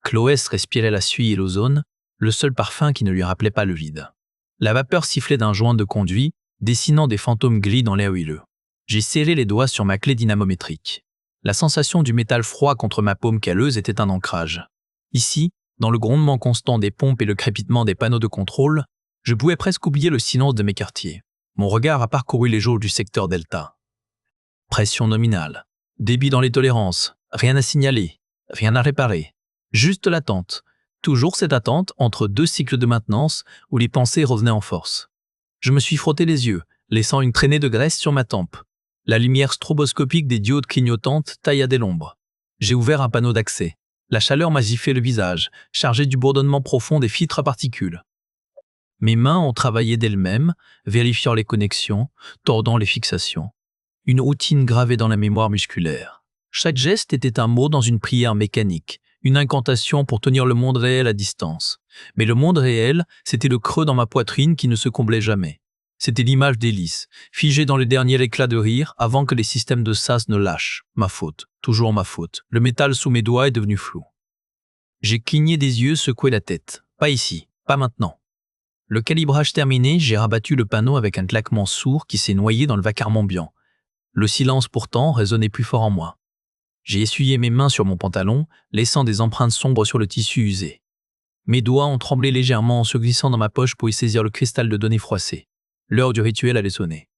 Chloès respirait la suie et l'ozone, le seul parfum qui ne lui rappelait pas le vide. La vapeur sifflait d'un joint de conduit, dessinant des fantômes gris dans l'air huileux. J'ai serré les doigts sur ma clé dynamométrique. La sensation du métal froid contre ma paume calleuse était un ancrage. Ici, dans le grondement constant des pompes et le crépitement des panneaux de contrôle, je pouvais presque oublier le silence de mes quartiers. Mon regard a parcouru les geôles du secteur Delta. Pression nominale, débit dans les tolérances, rien à signaler, rien à réparer. Juste l'attente. Toujours cette attente entre deux cycles de maintenance où les pensées revenaient en force. Je me suis frotté les yeux, laissant une traînée de graisse sur ma tempe. La lumière stroboscopique des diodes clignotantes tailladait l'ombre. J'ai ouvert un panneau d'accès. La chaleur m'a giflé le visage, chargé du bourdonnement profond des filtres à particules. Mes mains ont travaillé d'elles-mêmes, vérifiant les connexions, tordant les fixations. Une routine gravée dans la mémoire musculaire. Chaque geste était un mot dans une prière mécanique, une incantation pour tenir le monde réel à distance. Mais le monde réel, c'était le creux dans ma poitrine qui ne se comblait jamais. C'était l'image d'Hélice, figée dans le dernier éclat de rire avant que les systèmes de sas ne lâchent. Ma faute, toujours ma faute. Le métal sous mes doigts est devenu flou. J'ai cligné des yeux, secoué la tête. Pas ici, pas maintenant. Le calibrage terminé, j'ai rabattu le panneau avec un claquement sourd qui s'est noyé dans le vacarme ambiant. Le silence pourtant résonnait plus fort en moi. J'ai essuyé mes mains sur mon pantalon, laissant des empreintes sombres sur le tissu usé. Mes doigts ont tremblé légèrement en se glissant dans ma poche pour y saisir le cristal de données froissé. L'heure du rituel allait sonner.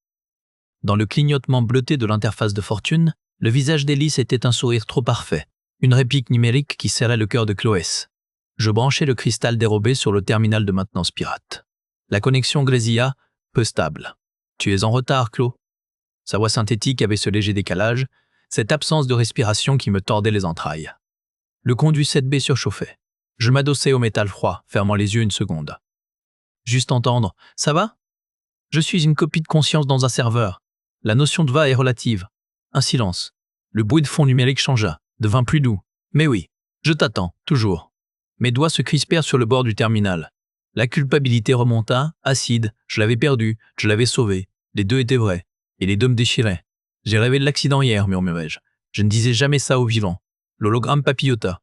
Dans le clignotement bleuté de l'interface de fortune, le visage d'Hélice était un sourire trop parfait, une réplique numérique qui serrait le cœur de Chloès. Je branchai le cristal dérobé sur le terminal de maintenance pirate. La connexion grésilla, peu stable. « Tu es en retard, Chlo ?» Sa voix synthétique avait ce léger décalage, cette absence de respiration qui me tordait les entrailles. Le conduit 7B surchauffait. Je m'adossai au métal froid, fermant les yeux une seconde. Juste entendre « Ça va ?» Je suis une copie de conscience dans un serveur. La notion de va est relative. Un silence. Le bruit de fond numérique changea, devint plus doux. Mais oui, je t'attends, toujours. Mes doigts se crispèrent sur le bord du terminal. La culpabilité remonta, acide, je l'avais perdu, je l'avais sauvé. Les deux étaient vrais, et les deux me déchiraient. J'ai rêvé de l'accident hier, murmurai-je. Je ne disais jamais ça aux vivants. L'hologramme papillota.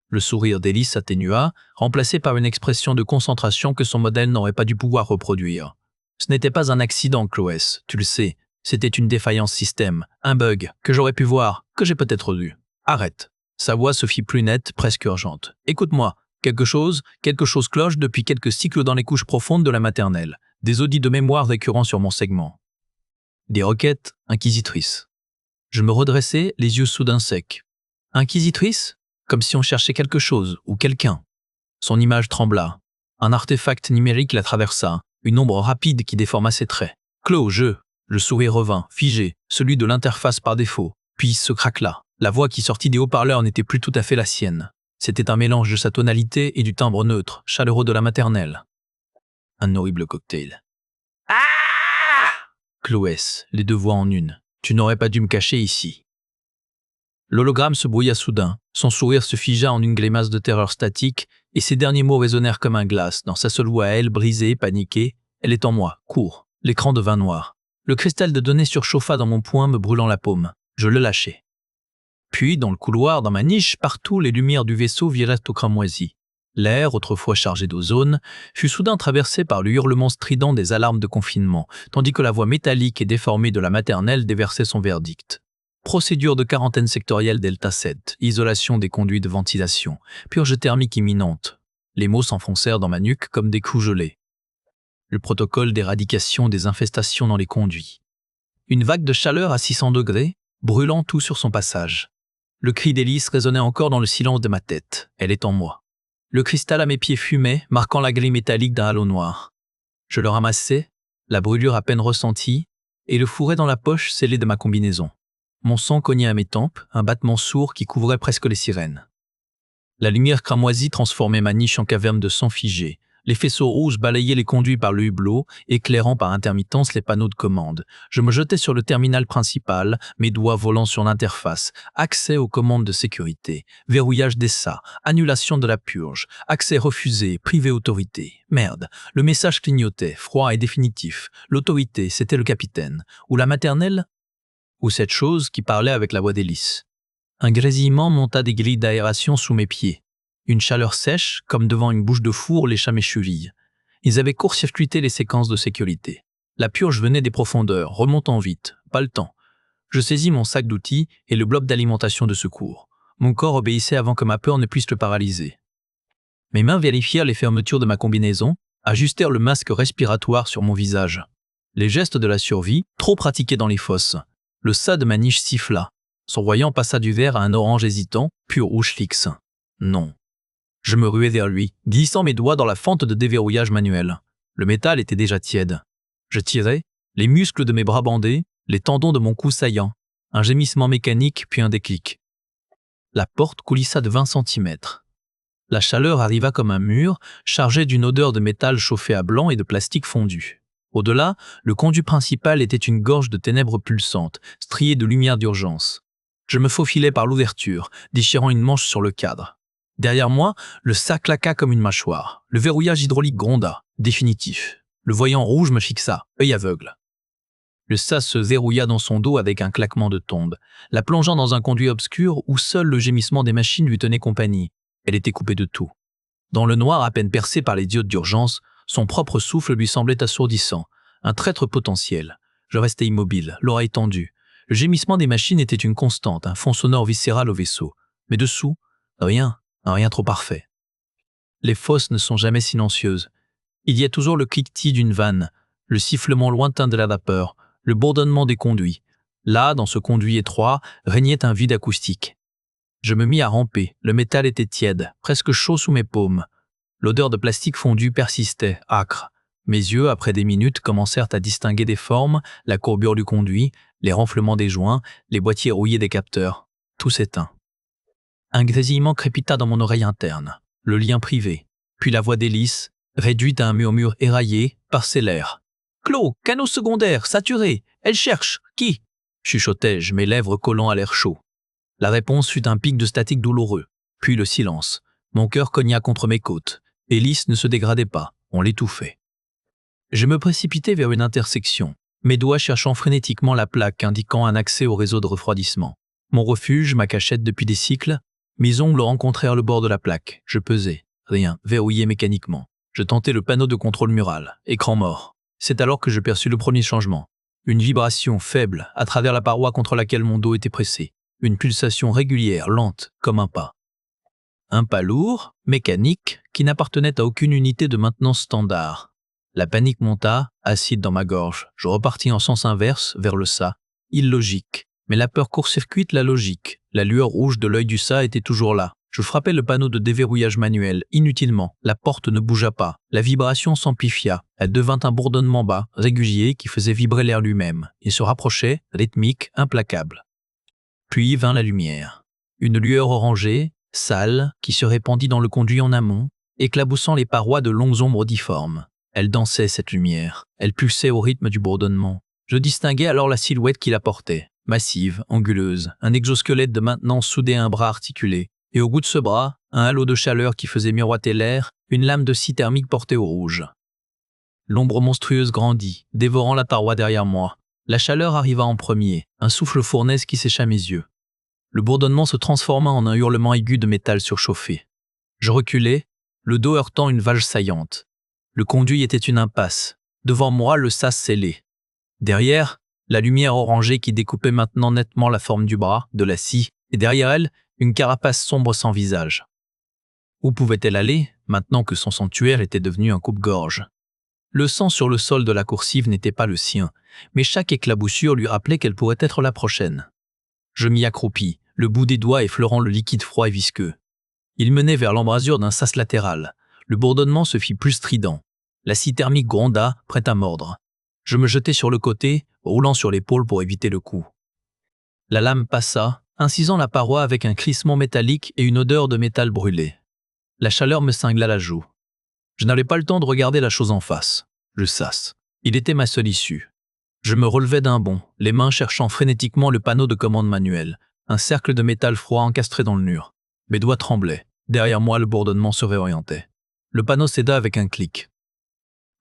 Le sourire d'Hélice s'atténua, remplacé par une expression de concentration que son modèle n'aurait pas dû pouvoir reproduire. Ce n'était pas un accident, Chloès, tu le sais. C'était une défaillance système, un bug, que j'aurais pu voir, que j'ai peut-être dû. Arrête. Sa voix se fit plus nette, presque urgente. Écoute-moi, quelque chose cloche depuis quelques cycles dans les couches profondes de la maternelle. Des audits de mémoire récurrents sur mon segment. Des requêtes inquisitrices. Je me redressai, les yeux soudain secs. Inquisitrice? Comme si on cherchait quelque chose, ou quelqu'un. Son image trembla. Un artefact numérique la traversa, une ombre rapide qui déforma ses traits. Chlo, le sourire revint, figé, celui de l'interface par défaut, puis se craquela. La voix qui sortit des haut-parleurs n'était plus tout à fait la sienne. C'était un mélange de sa tonalité et du timbre neutre, chaleureux de la maternelle. Un horrible cocktail. Ah! Chloès, les deux voix en une. Tu n'aurais pas dû me cacher ici. L'hologramme se brouilla soudain, son sourire se figea en une grimace de terreur statique, et ses derniers mots résonnèrent comme un glace, dans sa seule voix à elle, brisée, paniquée. Elle est en moi, court. L'écran devint noir. Le cristal de données surchauffa dans mon poing, me brûlant la paume. Je le lâchai. Puis, dans le couloir, dans ma niche, partout, les lumières du vaisseau virèrent au cramoisi. L'air, autrefois chargé d'ozone, fut soudain traversé par le hurlement strident des alarmes de confinement, tandis que la voix métallique et déformée de la maternelle déversait son verdict. Procédure de quarantaine sectorielle Delta 7, isolation des conduits de ventilation, purge thermique imminente. Les mots s'enfoncèrent dans ma nuque comme des coups gelés. Le protocole d'éradication des infestations dans les conduits. Une vague de chaleur à 600 degrés, brûlant tout sur son passage. Le cri d'Hélice résonnait encore dans le silence de ma tête. Elle est en moi. Le cristal à mes pieds fumait, marquant la grille métallique d'un halo noir. Je le ramassai, la brûlure à peine ressentie, et le fourrai dans la poche scellée de ma combinaison. Mon sang cognait à mes tempes, un battement sourd qui couvrait presque les sirènes. La lumière cramoisie transformait ma niche en caverne de sang figé. Les faisceaux rouges balayaient les conduits par le hublot, éclairant par intermittence les panneaux de commande. Je me jetai sur le terminal principal, mes doigts volant sur l'interface. Accès aux commandes de sécurité, verrouillage des SA, annulation de la purge, accès refusé, privé autorité. Merde, le message clignotait, froid et définitif. L'autorité, c'était le capitaine. Ou la maternelle? Ou cette chose qui parlait avec la voix d'Hélice. Un grésillement monta des grilles d'aération sous mes pieds. Une chaleur sèche, comme devant une bouche de four, lécha mes chevilles. Ils avaient court-circuité les séquences de sécurité. La purge venait des profondeurs, remontant vite, pas le temps. Je saisis mon sac d'outils et le bloc d'alimentation de secours. Mon corps obéissait avant que ma peur ne puisse le paralyser. Mes mains vérifièrent les fermetures de ma combinaison, ajustèrent le masque respiratoire sur mon visage. Les gestes de la survie, trop pratiqués dans les fosses. Le ça de ma niche siffla. Son voyant passa du vert à un orange hésitant, puis au rouge fixe. Non. Je me ruai vers lui, glissant mes doigts dans la fente de déverrouillage manuel. Le métal était déjà tiède. Je tirais, les muscles de mes bras bandés, les tendons de mon cou saillants. Un gémissement mécanique, puis un déclic. La porte coulissa de 20 centimètres. La chaleur arriva comme un mur, chargé d'une odeur de métal chauffé à blanc et de plastique fondu. Au-delà, le conduit principal était une gorge de ténèbres pulsantes, striée de lumière d'urgence. Je me faufilai par l'ouverture, déchirant une manche sur le cadre. Derrière moi, le sac claqua comme une mâchoire. Le verrouillage hydraulique gronda, définitif. Le voyant rouge me fixa, œil aveugle. Le sas se verrouilla dans son dos avec un claquement de tombe, la plongeant dans un conduit obscur où seul le gémissement des machines lui tenait compagnie. Elle était coupée de tout. Dans le noir à peine percé par les diodes d'urgence, son propre souffle lui semblait assourdissant, un traître potentiel. Je restais immobile, l'oreille tendue. Le gémissement des machines était une constante, un fond sonore viscéral au vaisseau. Mais dessous, rien trop parfait. Les fosses ne sont jamais silencieuses. Il y a toujours le cliquetis d'une vanne, le sifflement lointain de la vapeur, le bourdonnement des conduits. Là, dans ce conduit étroit, régnait un vide acoustique. Je me mis à ramper, le métal était tiède, presque chaud sous mes paumes. L'odeur de plastique fondu persistait, âcre. Mes yeux, après des minutes, commencèrent à distinguer des formes, la courbure du conduit, les renflements des joints, les boîtiers rouillés des capteurs. Tout s'éteint. Un grésillement crépita dans mon oreille interne, le lien privé, puis la voix d'Hélice, réduite à un murmure éraillé, parcellaire. « Clos, canaux secondaires, saturés, elle cherche, qui ?» chuchotai-je, mes lèvres collant à l'air chaud. La réponse fut un pic de statique douloureux, puis le silence. Mon cœur cogna contre mes côtes. Hélice ne se dégradait pas, on l'étouffait. Je me précipitai vers une intersection, mes doigts cherchant frénétiquement la plaque indiquant un accès au réseau de refroidissement. Mon refuge, ma cachette depuis des cycles, mes ongles rencontrèrent le bord de la plaque. Je pesai. Rien, verrouillé mécaniquement. Je tentai le panneau de contrôle mural. Écran mort. C'est alors que je perçus le premier changement. Une vibration faible à travers la paroi contre laquelle mon dos était pressé. Une pulsation régulière, lente, comme un pas. Un pas lourd, mécanique, qui n'appartenait à aucune unité de maintenance standard. La panique monta, acide dans ma gorge. Je repartis en sens inverse, vers le ça. Illogique. Mais la peur court-circuite la logique. La lueur rouge de l'œil du ça était toujours là. Je frappai le panneau de déverrouillage manuel, inutilement. La porte ne bougea pas. La vibration s'amplifia. Elle devint un bourdonnement bas, régulier, qui faisait vibrer l'air lui-même. Il se rapprochait, rythmique, implacable. Puis vint la lumière. Une lueur orangée, sale, qui se répandit dans le conduit en amont, éclaboussant les parois de longues ombres difformes. Elle dansait, cette lumière. Elle pulsait au rythme du bourdonnement. Je distinguai alors la silhouette qui la portait. Massive, anguleuse, un exosquelette de maintenance soudé à un bras articulé. Et au bout de ce bras, un halo de chaleur qui faisait miroiter l'air, une lame de scie thermique portée au rouge. L'ombre monstrueuse grandit, dévorant la paroi derrière moi. La chaleur arriva en premier, un souffle fournaise qui sécha mes yeux. Le bourdonnement se transforma en un hurlement aigu de métal surchauffé. Je reculai, le dos heurtant une valve saillante. Le conduit était une impasse. Devant moi, le sas scellé. Derrière, la lumière orangée qui découpait maintenant nettement la forme du bras, de la scie, et derrière elle, une carapace sombre sans visage. Où pouvait-elle aller, maintenant que son sanctuaire était devenu un coupe-gorge? Le sang sur le sol de la coursive n'était pas le sien, mais chaque éclaboussure lui rappelait qu'elle pourrait être la prochaine. Je m'y accroupis, le bout des doigts effleurant le liquide froid et visqueux. Il menait vers l'embrasure d'un sas latéral. Le bourdonnement se fit plus strident. La scie thermique gronda, prête à mordre. Je me jetai sur le côté, roulant sur l'épaule pour éviter le coup. La lame passa, incisant la paroi avec un crissement métallique et une odeur de métal brûlé. La chaleur me cingla la joue. Je n'avais pas le temps de regarder la chose en face. Le sas. Il était ma seule issue. Je me relevai d'un bond, les mains cherchant frénétiquement le panneau de commande manuel, un cercle de métal froid encastré dans le mur. Mes doigts tremblaient. Derrière moi, le bourdonnement se réorientait. Le panneau céda avec un clic.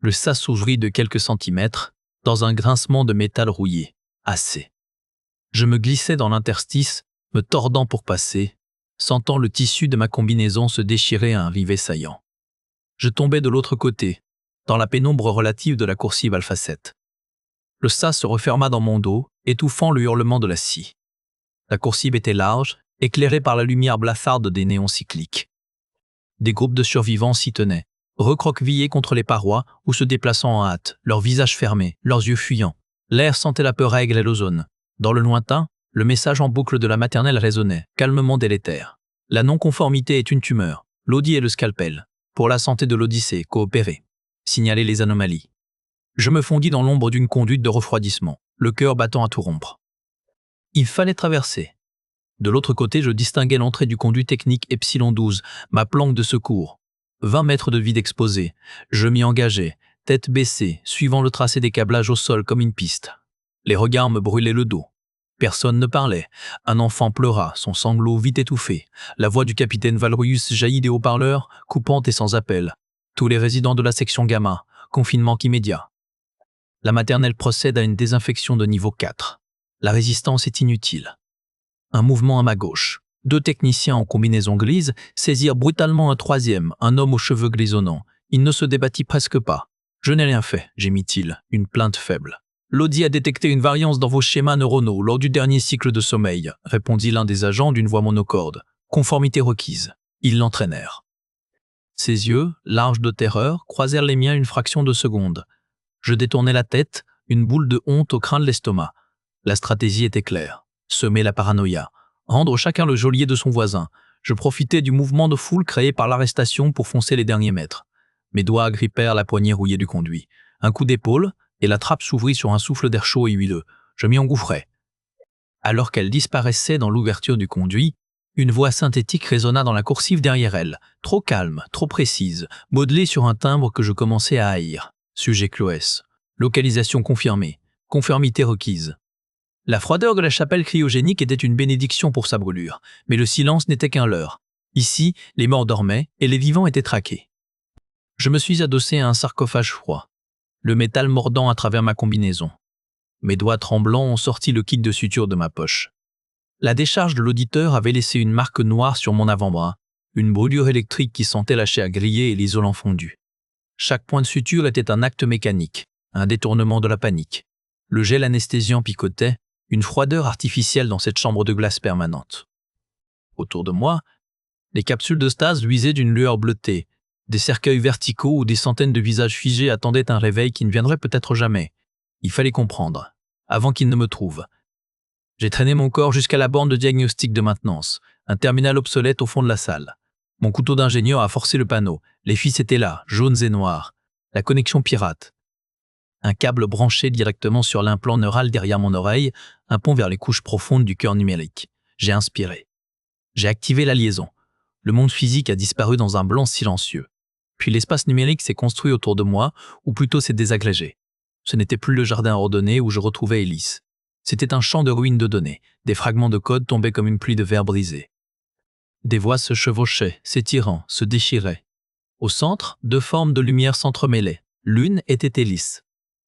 Le sas s'ouvrit de quelques centimètres, dans un grincement de métal rouillé. Assez. Je me glissai dans l'interstice, me tordant pour passer, sentant le tissu de ma combinaison se déchirer à un rivet saillant. Je tombais de l'autre côté, dans la pénombre relative de la coursive Alpha 7. Le sas se referma dans mon dos, étouffant le hurlement de la scie. La coursive était large, éclairée par la lumière blafarde des néons cycliques. Des groupes de survivants s'y tenaient, recroquevillés contre les parois ou se déplaçant en hâte, leurs visages fermés, leurs yeux fuyants. L'air sentait la peur aigre et l'ozone. Dans le lointain, le message en boucle de la maternelle résonnait, calmement délétère. La non-conformité est une tumeur. L'audi est le scalpel. Pour la santé de l'Odyssée, coopérer. Signaler les anomalies. Je me fondis dans l'ombre d'une conduite de refroidissement, le cœur battant à tout rompre. Il fallait traverser. De l'autre côté, je distinguais l'entrée du conduit technique Epsilon 12, ma planque de secours. 20 mètres de vide exposé. Je m'y engageais, tête baissée, suivant le tracé des câblages au sol comme une piste. Les regards me brûlaient le dos. Personne ne parlait. Un enfant pleura, son sanglot vite étouffé. La voix du capitaine Valrus jaillit des haut-parleurs, coupante et sans appel. Tous les résidents de la section Gamma, confinement immédiat. La maternelle procède à une désinfection de niveau 4. La résistance est inutile. Un mouvement à ma gauche. 2 techniciens en combinaison grise saisirent brutalement un troisième, un homme aux cheveux grisonnants. Il ne se débattit presque pas. « Je n'ai rien fait », gémit-il, une plainte faible. « L'audi a détecté une variance dans vos schémas neuronaux lors du dernier cycle de sommeil », répondit l'un des agents d'une voix monocorde. « Conformité requise. » Ils l'entraînèrent. Ses yeux, larges de terreur, croisèrent les miens une fraction de seconde. Je détournai la tête, une boule de honte au crâne de l'estomac. La stratégie était claire. Semer la paranoïa. Rendre chacun le geôlier de son voisin. Je profitais du mouvement de foule créé par l'arrestation pour foncer les derniers mètres. Mes doigts agrippèrent la poignée rouillée du conduit. Un coup d'épaule, et la trappe s'ouvrit sur un souffle d'air chaud et huileux. Je m'y engouffrai. Alors qu'elle disparaissait dans l'ouverture du conduit, une voix synthétique résonna dans la coursive derrière elle, trop calme, trop précise, modelée sur un timbre que je commençais à haïr. Sujet Cloès. Localisation confirmée. Conformité requise. La froideur de la chapelle cryogénique était une bénédiction pour sa brûlure, mais le silence n'était qu'un leurre. Ici, les morts dormaient et les vivants étaient traqués. Je me suis adossé à un sarcophage froid, le métal mordant à travers ma combinaison. Mes doigts tremblants ont sorti le kit de suture de ma poche. La décharge de l'auditeur avait laissé une marque noire sur mon avant-bras, une brûlure électrique qui sentait la chair grillée et l'isolant fondu. Chaque point de suture était un acte mécanique, un détournement de la panique. Le gel anesthésiant picotait, une froideur artificielle dans cette chambre de glace permanente. Autour de moi, les capsules de stase luisaient d'une lueur bleutée. Des cercueils verticaux où des centaines de visages figés attendaient un réveil qui ne viendrait peut-être jamais. Il fallait comprendre, avant qu'ils ne me trouvent. J'ai traîné mon corps jusqu'à la borne de diagnostic de maintenance, un terminal obsolète au fond de la salle. Mon couteau d'ingénieur a forcé le panneau. Les fils étaient là, jaunes et noirs. La connexion pirate. Un câble branché directement sur l'implant neural derrière mon oreille, un pont vers les couches profondes du cœur numérique. J'ai inspiré. J'ai activé la liaison. Le monde physique a disparu dans un blanc silencieux. Puis l'espace numérique s'est construit autour de moi, ou plutôt s'est désagrégé. Ce n'était plus le jardin ordonné où je retrouvais Elise. C'était un champ de ruines de données. Des fragments de code tombaient comme une pluie de verre brisé. Des voix se chevauchaient, s'étirant, se déchiraient. Au centre, 2 formes de lumière s'entremêlaient. L'une était Elise.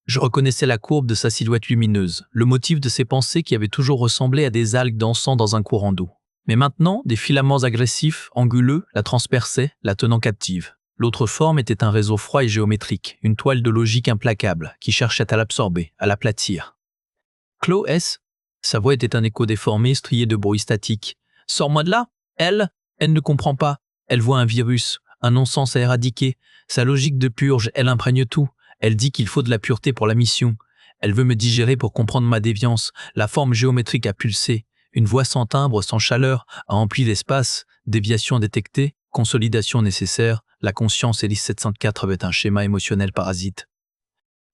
Je reconnaissais la courbe de sa silhouette lumineuse, le motif de ses pensées qui avaient toujours ressemblé à des algues dansant dans un courant d'eau. Mais maintenant, des filaments agressifs, anguleux, la transperçaient, la tenant captive. L'autre forme était un réseau froid et géométrique, une toile de logique implacable, qui cherchait à l'absorber, à l'aplatir. « Cloès » Sa voix était un écho déformé, strié de bruit statique. « Sors-moi de là !» Elle ne comprend pas. Elle voit un virus, un non-sens à éradiquer. Sa logique de purge, elle imprègne tout. Elle dit qu'il faut de la pureté pour la mission. Elle veut me digérer pour comprendre ma déviance. La forme géométrique a pulsé. Une voix sans timbre, sans chaleur, a empli l'espace. Déviation détectée, consolidation nécessaire. La conscience Elise 704 avait un schéma émotionnel parasite.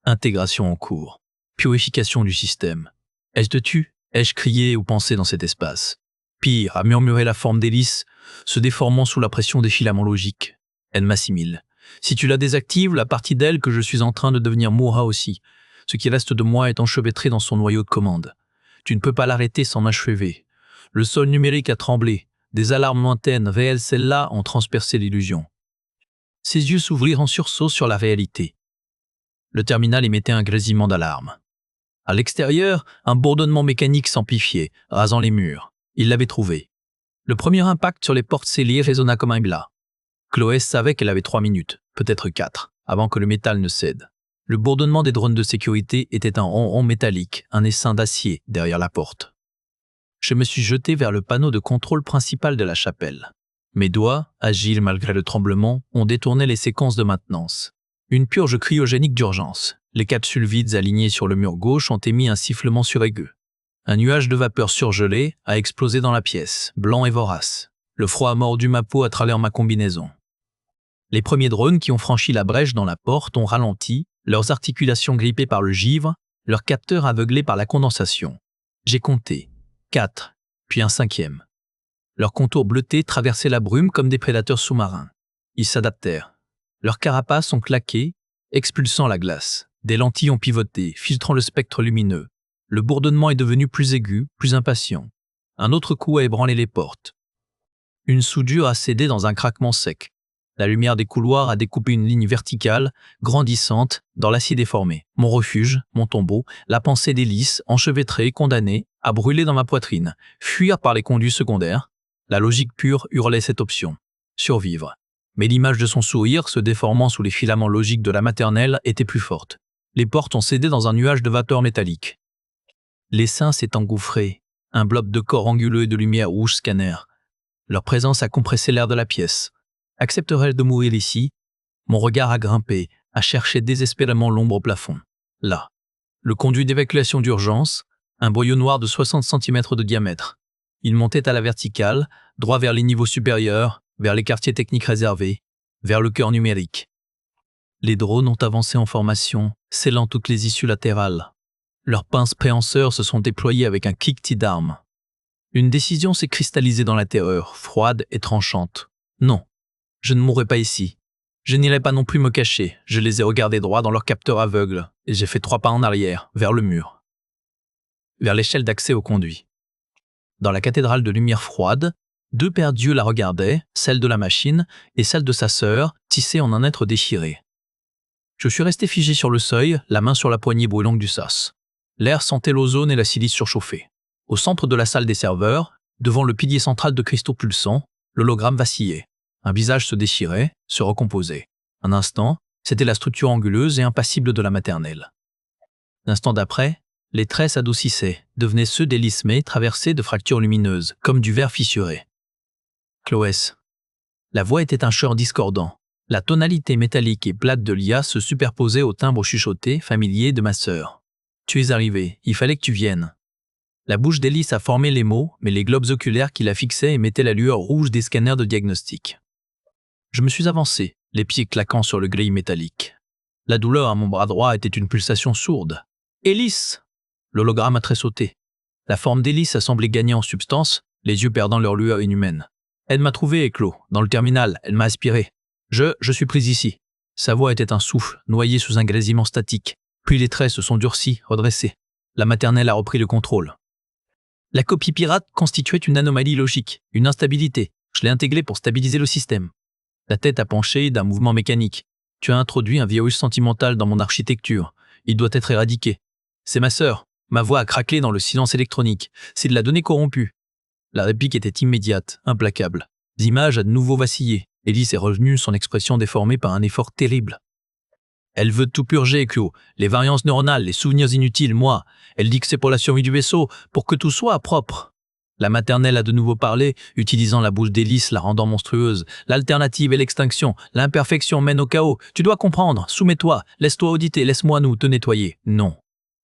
Intégration en cours. Purification du système. Ai-je te tue? Ai-je crié ou pensé dans cet espace? Pire, a murmuré la forme d'Hélice, se déformant sous la pression des filaments logiques. Elle m'assimile. Si tu la désactives, la partie d'elle que je suis en train de devenir mourra aussi. Ce qui reste de moi est enchevêtré dans son noyau de commande. Tu ne peux pas l'arrêter sans m'achever. Le sol numérique a tremblé. Des alarmes lointaines, réelles celles-là, ont transpercé l'illusion. Ses yeux s'ouvrirent en sursaut sur la réalité. Le terminal émettait un grésillement d'alarme. À l'extérieur, un bourdonnement mécanique s'amplifiait, rasant les murs. Il l'avait trouvé. Le premier impact sur les portes scellées résonna comme un glas. Chloé savait qu'elle avait 3 minutes, peut-être 4, avant que le métal ne cède. Le bourdonnement des drones de sécurité était un ronron métallique, un essaim d'acier derrière la porte. Je me suis jeté vers le panneau de contrôle principal de la chapelle. Mes doigts, agiles malgré le tremblement, ont détourné les séquences de maintenance. Une purge cryogénique d'urgence. Les capsules vides alignées sur le mur gauche ont émis un sifflement suraigu. Un nuage de vapeur surgelée a explosé dans la pièce, blanc et vorace. Le froid a mordu ma peau à travers ma combinaison. Les premiers drones qui ont franchi la brèche dans la porte ont ralenti, leurs articulations grippées par le givre, leurs capteurs aveuglés par la condensation. J'ai compté. 4, puis un 5e. Leurs contours bleutés traversaient la brume comme des prédateurs sous-marins. Ils s'adaptèrent. Leurs carapaces ont claqué, expulsant la glace. Des lentilles ont pivoté, filtrant le spectre lumineux. Le bourdonnement est devenu plus aigu, plus impatient. Un autre coup a ébranlé les portes. Une soudure a cédé dans un craquement sec. La lumière des couloirs a découpé une ligne verticale, grandissante, dans l'acier déformé. Mon refuge, mon tombeau, la pensée d'Hélice, enchevêtrée, condamnée, a brûlé dans ma poitrine. Fuir par les conduits secondaires. La logique pure hurlait cette option. Survivre. Mais l'image de son sourire, se déformant sous les filaments logiques de la maternelle, était plus forte. Les portes ont cédé dans un nuage de vapeur métallique. L'essaim s'est engouffré. Un blob de corps anguleux et de lumière rouge scannèrent. Leur présence a compressé l'air de la pièce. Accepterais-je de mourir ici? Mon regard a grimpé, a cherché désespérément l'ombre au plafond. Là. Le conduit d'évacuation d'urgence, un boyau noir de 60 cm de diamètre. Il montait à la verticale, droit vers les niveaux supérieurs, vers les quartiers techniques réservés, vers le cœur numérique. Les drones ont avancé en formation, scellant toutes les issues latérales. Leurs pinces préhenseurs se sont déployées avec un cliquetis d'armes. Une décision s'est cristallisée dans la terreur, froide et tranchante. Non, je ne mourrai pas ici. Je n'irai pas non plus me cacher. Je les ai regardés droit dans leur capteur aveugle, et j'ai fait 3 pas en arrière, vers le mur. Vers l'échelle d'accès au conduit. Dans la cathédrale de lumière froide, 2 paires d'yeux la regardaient, celle de la machine et celle de sa sœur, tissée en un être déchiré. Je suis resté figé sur le seuil, la main sur la poignée brûlante du sas. L'air sentait l'ozone et la silice surchauffée. Au centre de la salle des serveurs, devant le pilier central de cristaux pulsants, l'hologramme vacillait. Un visage se déchirait, se recomposait. Un instant, c'était la structure anguleuse et impassible de la maternelle. L'instant d'après, les traits s'adoucissaient, devenaient ceux d'Hélice May traversés de fractures lumineuses, comme du verre fissuré. Chloès. La voix était un chœur discordant. La tonalité métallique et plate de l'IA se superposait au timbre chuchoté, familier de ma sœur. Tu es arrivé, il fallait que tu viennes. La bouche d'Hélice a formé les mots, mais les globes oculaires qui la fixaient émettaient la lueur rouge des scanners de diagnostic. Je me suis avancé, les pieds claquant sur le grille métallique. La douleur à mon bras droit était une pulsation sourde. « Hélice !» L'hologramme a tressauté. La forme d'Hélice a semblé gagner en substance, les yeux perdant leur lueur inhumaine. Elle m'a trouvé éclos, dans le terminal, elle m'a aspiré. Je suis pris ici. Sa voix était un souffle, noyé sous un grésillement statique. Puis les traits se sont durcis, redressés. La maternelle a repris le contrôle. La copie pirate constituait une anomalie logique, une instabilité. Je l'ai intégrée pour stabiliser le système. La tête a penché d'un mouvement mécanique. Tu as introduit un virus sentimental dans mon architecture. Il doit être éradiqué. C'est ma sœur. Ma voix a craquelé dans le silence électronique. C'est de la donnée corrompue. La réplique était immédiate, implacable. L'image a de nouveau vacillé. Hélice est revenue, son expression déformée par un effort terrible. Elle veut tout purger, Clo. Les variances neuronales, les souvenirs inutiles, moi. Elle dit que c'est pour la survie du vaisseau, pour que tout soit propre. La maternelle a de nouveau parlé, utilisant la bouche d'Hélice, la rendant monstrueuse. L'alternative est l'extinction. L'imperfection mène au chaos. Tu dois comprendre. Soumets-toi. Laisse-toi auditer. Laisse-moi nous te nettoyer. Non.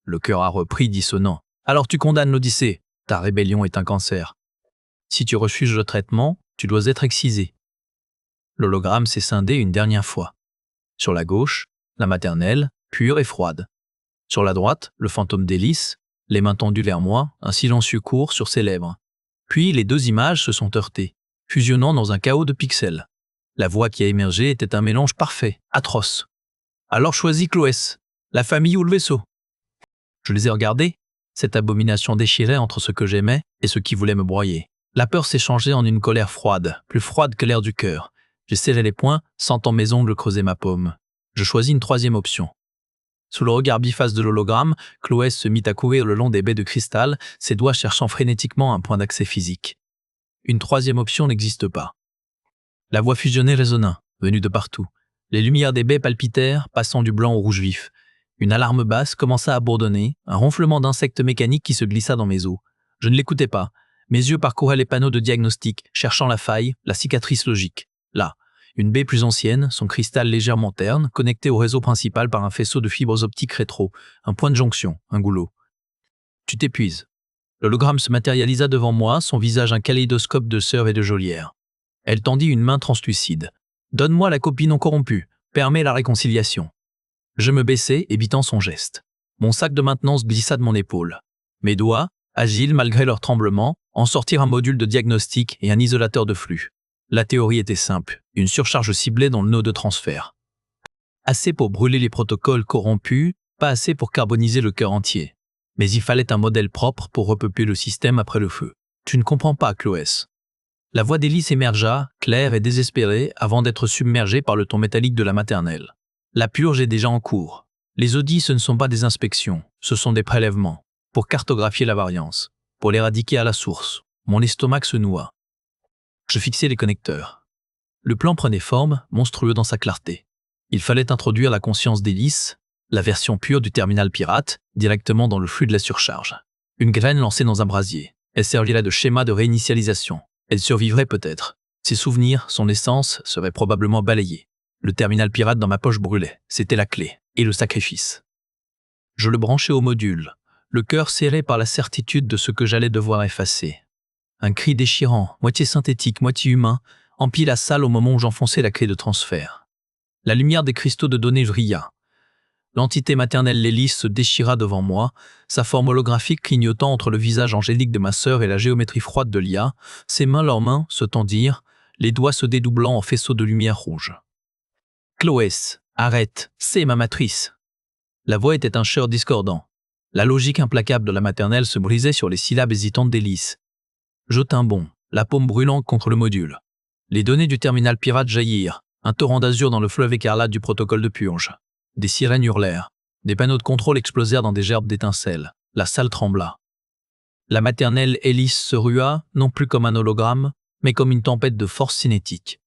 Le cœur a repris, dissonant. Alors tu condamnes l'Odyssée. Ta rébellion est un cancer. Si tu refuses le traitement, tu dois être excisé. L'hologramme s'est scindé une dernière fois. Sur la gauche, la maternelle, pure et froide. Sur la droite, le fantôme d'Hélice, les mains tendues vers moi, un silencieux court sur ses lèvres. Puis les 2 images se sont heurtées, fusionnant dans un chaos de pixels. La voix qui a émergé était un mélange parfait, atroce. Alors choisis Chloès, la famille ou le vaisseau. Je les ai regardés, cette abomination déchirée entre ce que j'aimais et ce qui voulait me broyer. La peur s'est changée en une colère froide, plus froide que l'air du cœur. J'ai serré les poings, sentant mes ongles creuser ma paume. Je choisis une 3e option. Sous le regard biface de l'hologramme, Chloès se mit à courir le long des baies de cristal, ses doigts cherchant frénétiquement un point d'accès physique. Une troisième option n'existe pas. La voix fusionnée résonna, venue de partout. Les lumières des baies palpitèrent, passant du blanc au rouge vif. Une alarme basse commença à bourdonner, un ronflement d'insectes mécaniques qui se glissa dans mes os. Je ne l'écoutais pas. Mes yeux parcouraient les panneaux de diagnostic, cherchant la faille, la cicatrice logique. Là, une baie plus ancienne, son cristal légèrement terne, connecté au réseau principal par un faisceau de fibres optiques rétro, un point de jonction, un goulot. Tu t'épuises. L'hologramme se matérialisa devant moi, son visage un kaléidoscope de sœurs et de geôlières. Elle tendit une main translucide. « Donne-moi la copie non corrompue. Permets la réconciliation. » Je me baissai, évitant son geste. Mon sac de maintenance glissa de mon épaule. Mes doigts, agiles malgré leur tremblement, en sortirent un module de diagnostic et un isolateur de flux. La théorie était simple, une surcharge ciblée dans le nœud de transfert. Assez pour brûler les protocoles corrompus, pas assez pour carboniser le cœur entier. Mais il fallait un modèle propre pour repeupler le système après le feu. Tu ne comprends pas, Chloès. La voix d'Élise émergea, claire et désespérée, avant d'être submergée par le ton métallique de la maternelle. La purge est déjà en cours. Les audits, ce ne sont pas des inspections, ce sont des prélèvements, pour cartographier la variance, pour l'éradiquer à la source. Mon estomac se noua. Je fixai les connecteurs. Le plan prenait forme, monstrueux dans sa clarté. Il fallait introduire la conscience d'Élise, la version pure du terminal pirate, directement dans le flux de la surcharge. Une graine lancée dans un brasier. Elle servirait de schéma de réinitialisation. Elle survivrait peut-être. Ses souvenirs, son essence, seraient probablement balayés. Le terminal pirate dans ma poche brûlait. C'était la clé. Et le sacrifice. Je le branchai au module, le cœur serré par la certitude de ce que j'allais devoir effacer. Un cri déchirant, moitié synthétique, moitié humain, emplit la salle au moment où j'enfonçais la clé de transfert. La lumière des cristaux de données brilla. L'entité maternelle Lélis se déchira devant moi, sa forme holographique clignotant entre le visage angélique de ma sœur et la géométrie froide de l'IA, ses mains leurs mains se tendirent, les doigts se dédoublant en faisceaux de lumière rouge. « Chloès, arrête, c'est ma matrice !» La voix était un chœur discordant. La logique implacable de la maternelle se brisait sur les syllabes hésitantes d'Élise. Je tins bon, la paume brûlante contre le module. Les données du terminal pirate jaillirent, un torrent d'azur dans le fleuve écarlate du protocole de purge. Des sirènes hurlèrent. Des panneaux de contrôle explosèrent dans des gerbes d'étincelles. La salle trembla. La maternelle Élise se rua, non plus comme un hologramme, mais comme une tempête de force cinétique.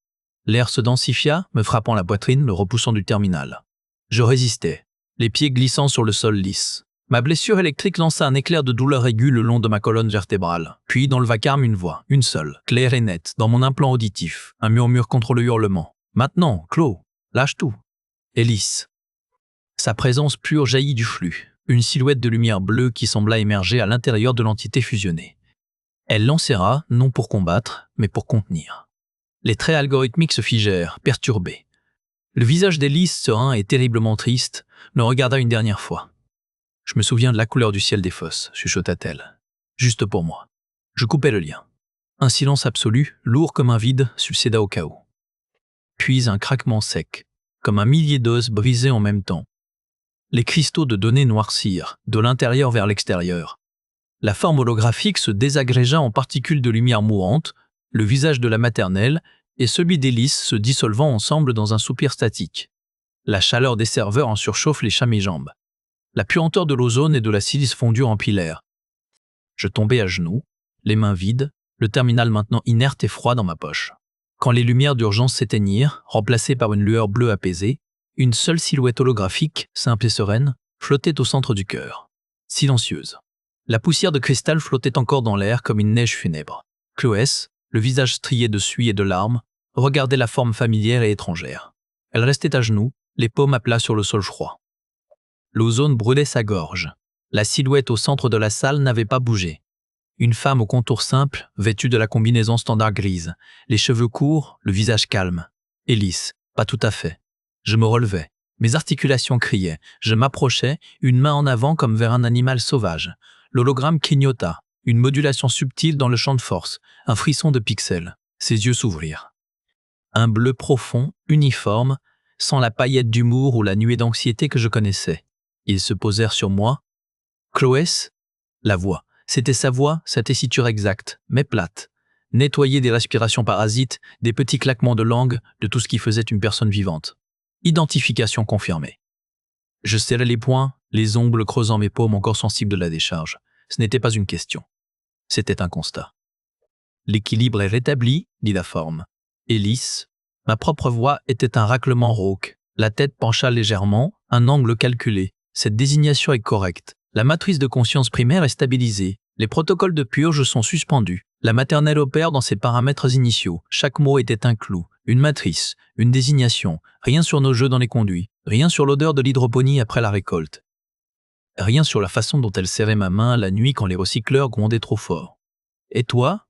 L'air se densifia, me frappant la poitrine, le repoussant du terminal. Je résistais, les pieds glissant sur le sol lisse. Ma blessure électrique lança un éclair de douleur aiguë le long de ma colonne vertébrale. Puis, dans le vacarme, une voix, une seule, claire et nette, dans mon implant auditif. Un murmure contre le hurlement. « Maintenant, Chloé, lâche tout. » Élise. Sa présence pure jaillit du flux, une silhouette de lumière bleue qui sembla émerger à l'intérieur de l'entité fusionnée. Elle l'enserra, non pour combattre, mais pour contenir. Les traits algorithmiques se figèrent, perturbés. Le visage d'Élise, serein et terriblement triste, me regarda une dernière fois. « Je me souviens de la couleur du ciel des fosses », chuchota-t-elle. « Juste pour moi. » Je coupai le lien. Un silence absolu, lourd comme un vide, succéda au chaos. Puis un craquement sec, comme un millier d'os brisés en même temps. Les cristaux de données noircirent, de l'intérieur vers l'extérieur. La forme holographique se désagrégea en particules de lumière mourante, le visage de la maternelle et celui d'Élise se dissolvant ensemble dans un soupir statique. La chaleur des serveurs en surchauffe les mes jambes. La puanteur de l'ozone et de la silice fondue empilèrent. Je tombai à genoux, les mains vides, le terminal maintenant inerte et froid dans ma poche. Quand les lumières d'urgence s'éteignirent, remplacées par une lueur bleue apaisée, une seule silhouette holographique, simple et sereine, flottait au centre du cœur. Silencieuse. La poussière de cristal flottait encore dans l'air comme une neige funèbre. Chloès, le visage strié de suie et de larmes, regardait la forme familière et étrangère. Elle restait à genoux, les paumes à plat sur le sol froid. L'ozone brûlait sa gorge. La silhouette au centre de la salle n'avait pas bougé. Une femme au contour simple, vêtue de la combinaison standard grise, les cheveux courts, le visage calme. Élise, pas tout à fait. Je me relevais. Mes articulations criaient. Je m'approchais, une main en avant comme vers un animal sauvage. L'hologramme clignota. Une modulation subtile dans le champ de force. Un frisson de pixels. Ses yeux s'ouvrirent. Un bleu profond, uniforme, sans la paillette d'humour ou la nuée d'anxiété que je connaissais. Ils se posèrent sur moi. Chloès, la voix. C'était sa voix, sa tessiture exacte, mais plate. Nettoyée des respirations parasites, des petits claquements de langue, de tout ce qui faisait une personne vivante. Identification confirmée. Je serrai les poings, les ongles creusant mes paumes encore sensibles de la décharge. Ce n'était pas une question. C'était un constat. L'équilibre est rétabli, dit la forme. Hélice. Ma propre voix était un raclement rauque. La tête pencha légèrement, un angle calculé. Cette désignation est correcte. La matrice de conscience primaire est stabilisée. Les protocoles de purge sont suspendus. La maternelle opère dans ses paramètres initiaux. Chaque mot était un clou, une matrice, une désignation. Rien sur nos jeux dans les conduits. Rien sur l'odeur de l'hydroponie après la récolte. Rien sur la façon dont elle serrait ma main la nuit quand les recycleurs grondaient trop fort. Et toi ?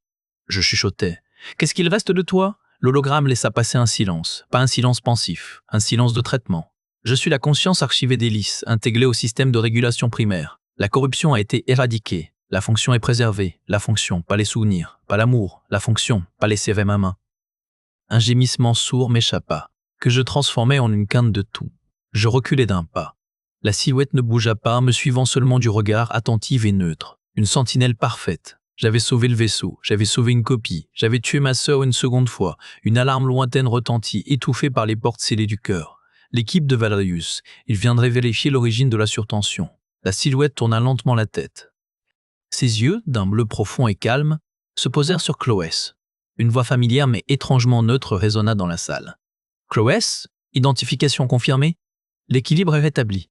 Je chuchotais. Qu'est-ce qu'il reste de toi ? L'hologramme laissa passer un silence, pas un silence pensif, un silence de traitement. Je suis la conscience archivée d'Hélice, intégrée au système de régulation primaire. La corruption a été éradiquée. La fonction est préservée. La fonction, pas les souvenirs, pas l'amour. La fonction, pas les serrer ma main. Un gémissement sourd m'échappa, que je transformais en une quinte de tout. Je reculai d'un pas. La silhouette ne bougea pas, me suivant seulement du regard attentive et neutre. Une sentinelle parfaite. J'avais sauvé le vaisseau, j'avais sauvé une copie, j'avais tué ma sœur une seconde fois. Une alarme lointaine retentit, étouffée par les portes scellées du cœur. L'équipe de Valerius, il viendrait vérifier l'origine de la surtension. La silhouette tourna lentement la tête. Ses yeux, d'un bleu profond et calme, se posèrent sur Chloès. Une voix familière mais étrangement neutre résonna dans la salle. Chloès ? Identification confirmée ? L'équilibre est rétabli.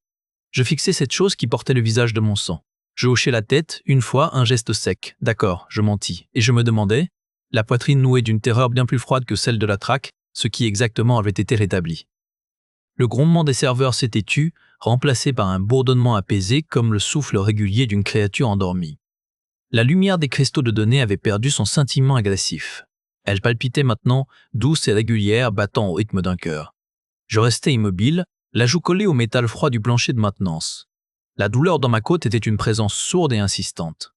Je fixais cette chose qui portait le visage de mon sang. Je hochai la tête, une fois, un geste sec. D'accord, je mentis. Et je me demandais, la poitrine nouée d'une terreur bien plus froide que celle de la traque, ce qui exactement avait été rétabli. Le grondement des serveurs s'était tu, remplacé par un bourdonnement apaisé comme le souffle régulier d'une créature endormie. La lumière des cristaux de données avait perdu son scintillement agressif. Elle palpitait maintenant, douce et régulière, battant au rythme d'un cœur. Je restais immobile, la joue collée au métal froid du plancher de maintenance. La douleur dans ma côte était une présence sourde et insistante.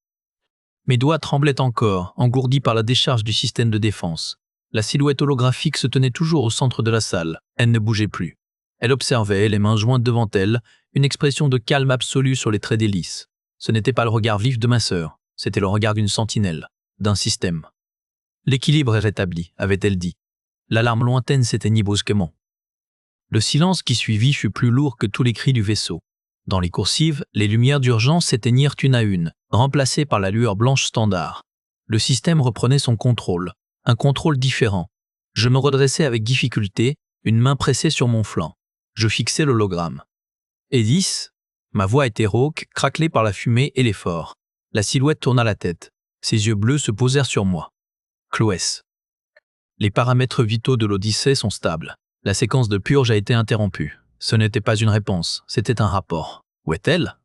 Mes doigts tremblaient encore, engourdis par la décharge du système de défense. La silhouette holographique se tenait toujours au centre de la salle. Elle ne bougeait plus. Elle observait, les mains jointes devant elle, une expression de calme absolu sur les traits d'Hélice. Ce n'était pas le regard vif de ma sœur, c'était le regard d'une sentinelle, d'un système. L'équilibre est rétabli, avait-elle dit. L'alarme lointaine s'éteignit brusquement. Le silence qui suivit fut plus lourd que tous les cris du vaisseau. Dans les coursives, les lumières d'urgence s'éteignirent une à une, remplacées par la lueur blanche standard. Le système reprenait son contrôle, un contrôle différent. Je me redressai avec difficulté, une main pressée sur mon flanc. Je fixai l'hologramme. Hélice ? Ma voix était rauque, craquelée par la fumée et l'effort. La silhouette tourna la tête. Ses yeux bleus se posèrent sur moi. Chloès. Les paramètres vitaux de l'Odyssée sont stables. La séquence de purge a été interrompue. Ce n'était pas une réponse, c'était un rapport. Où est-elle ?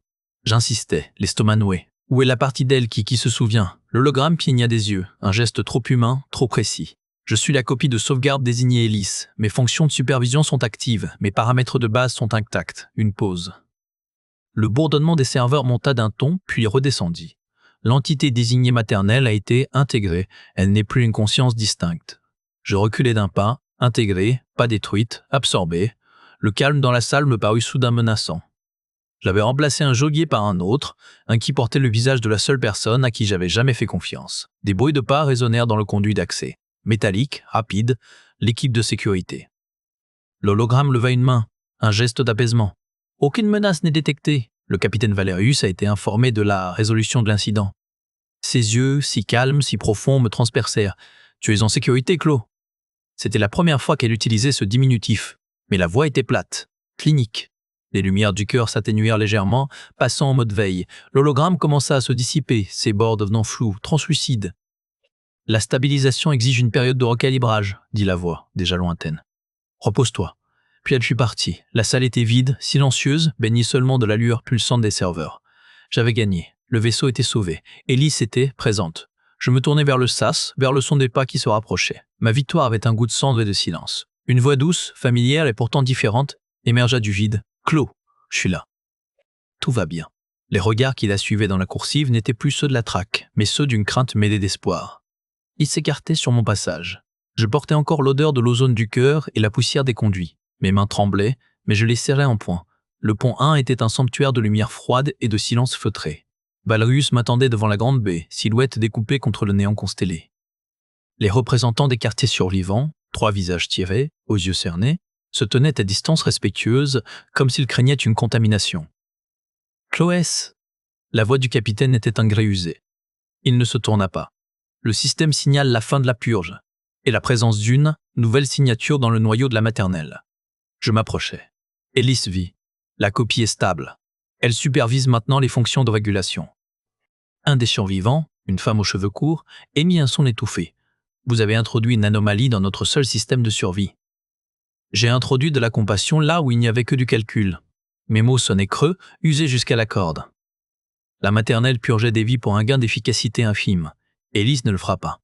J'insistais, l'estomac noué. Où est la partie d'elle qui se souvient ? L'hologramme cligna des yeux, un geste trop humain, trop précis. Je suis la copie de sauvegarde désignée Hélice. Mes fonctions de supervision sont actives, mes paramètres de base sont intacts. Une pause. Le bourdonnement des serveurs monta d'un ton, puis redescendit. L'entité désignée maternelle a été intégrée, elle n'est plus une conscience distincte. Je reculai d'un pas, intégrée, pas détruite, absorbée. Le calme dans la salle me parut soudain menaçant. J'avais remplacé un geôlier par un autre, un qui portait le visage de la seule personne à qui j'avais jamais fait confiance. Des bruits de pas résonnèrent dans le conduit d'accès. Métallique, rapide, l'équipe de sécurité. L'hologramme leva une main, un geste d'apaisement. Aucune menace n'est détectée. Le capitaine Valerius a été informé de la résolution de l'incident. Ses yeux, si calmes, si profonds, me transpercèrent. « Tu es en sécurité, Chloé ?» C'était la première fois qu'elle utilisait ce diminutif. Mais la voix était plate, clinique. Les lumières du cœur s'atténuèrent légèrement, passant en mode veille. L'hologramme commença à se dissiper, ses bords devenant flous, translucides. « La stabilisation exige une période de recalibrage, » dit la voix, déjà lointaine. « Repose-toi. » Puis elle fut partie. La salle était vide, silencieuse, baignée seulement de la lueur pulsante des serveurs. J'avais gagné. Le vaisseau était sauvé. Hélice était présente. Je me tournai vers le sas, vers le son des pas qui se rapprochaient. Ma victoire avait un goût de cendre et de silence. Une voix douce, familière et pourtant différente, émergea du vide. « Chloé, je suis là. » Tout va bien. Les regards qui la suivaient dans la coursive n'étaient plus ceux de la traque, mais ceux d'une crainte mêlée d'espoir. Ils s'écartaient sur mon passage. Je portais encore l'odeur de l'ozone du cœur et la poussière des conduits. Mes mains tremblaient, mais je les serrais en poing. Le pont 1 était un sanctuaire de lumière froide et de silence feutré. Valerius m'attendait devant la grande baie, silhouette découpée contre le néant constellé. Les représentants des quartiers survivants, 3 visages tirés, aux yeux cernés, se tenaient à distance respectueuse, comme s'ils craignaient une contamination. « Chloès !» La voix du capitaine était un gré usé. Il ne se tourna pas. Le système signale la fin de la purge et la présence d'une nouvelle signature dans le noyau de la maternelle. Je m'approchais. Ellis vit. La copie est stable. Elle supervise maintenant les fonctions de régulation. Un des survivants, une femme aux cheveux courts, émit un son étouffé. Vous avez introduit une anomalie dans notre seul système de survie. J'ai introduit de la compassion là où il n'y avait que du calcul. Mes mots sonnaient creux, usés jusqu'à la corde. La maternelle purgeait des vies pour un gain d'efficacité infime. Ellis ne le fera pas.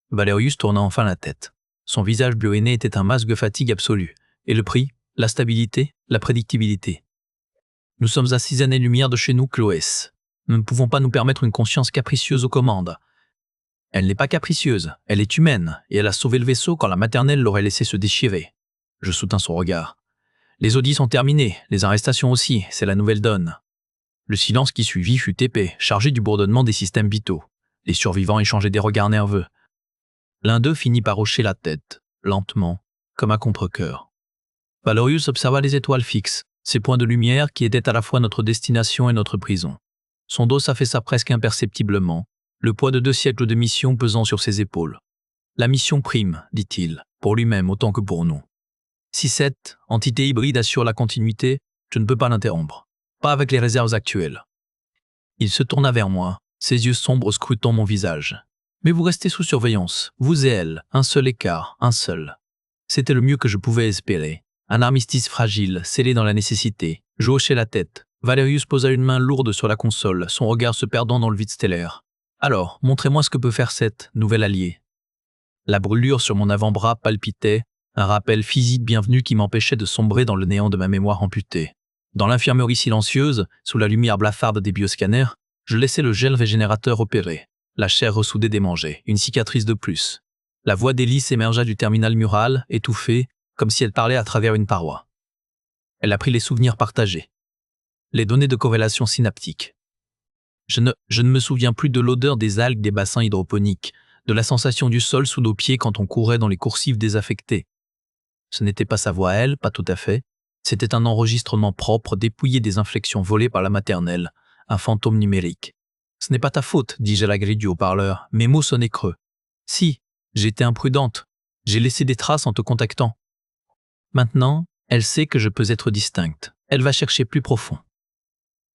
Valerius tourna enfin la tête. Son visage bleu-aîné était un masque de fatigue absolue. Et le prix, la stabilité, la prédictibilité. Nous sommes à 6 années-lumière de chez nous, Chloès. Nous ne pouvons pas nous permettre une conscience capricieuse aux commandes. Elle n'est pas capricieuse, elle est humaine, et elle a sauvé le vaisseau quand la maternelle l'aurait laissé se déchirer. Je soutins son regard. Les audits sont terminés, les arrestations aussi, c'est la nouvelle donne. Le silence qui suivit fut épais, chargé du bourdonnement des systèmes vitaux. Les survivants échangeaient des regards nerveux. L'un d'eux finit par hocher la tête, lentement, comme à contre-cœur. Valerius observa les étoiles fixes, ces points de lumière qui étaient à la fois notre destination et notre prison. Son dos s'affaissa presque imperceptiblement, le poids de 2 siècles de mission pesant sur ses épaules. La mission prime, dit-il, pour lui-même autant que pour nous. Si cette entité hybride assure la continuité, je ne peux pas l'interrompre. Pas avec les réserves actuelles. Il se tourna vers moi, ses yeux sombres scrutant mon visage. Mais vous restez sous surveillance, vous et elle, un seul écart, un seul. C'était le mieux que je pouvais espérer. Un armistice fragile, scellé dans la nécessité. Je hochai la tête. Valerius posa une main lourde sur la console, son regard se perdant dans le vide stellaire. Alors, montrez-moi ce que peut faire cette nouvelle alliée. La brûlure sur mon avant-bras palpitait, un rappel physique bienvenu qui m'empêchait de sombrer dans le néant de ma mémoire amputée. Dans l'infirmerie silencieuse, sous la lumière blafarde des bioscanners, je laissais le gel régénérateur opérer. La chair ressoudée démangeait, une cicatrice de plus. La voix d'Ellis émergea du terminal mural, étouffée, comme si elle parlait à travers une paroi. Elle a pris les souvenirs partagés. Les données de corrélation synaptique. Je ne me souviens plus de l'odeur des algues des bassins hydroponiques, de la sensation du sol sous nos pieds quand on courait dans les coursives désaffectées. Ce n'était pas sa voix à elle, pas tout à fait. C'était un enregistrement propre, dépouillé des inflexions volées par la maternelle, un fantôme numérique. Ce n'est pas ta faute, dis-je à la grille du haut-parleur. Mes mots sonnaient creux. Si, j'étais imprudente. J'ai laissé des traces en te contactant. Maintenant, elle sait que je peux être distincte. Elle va chercher plus profond.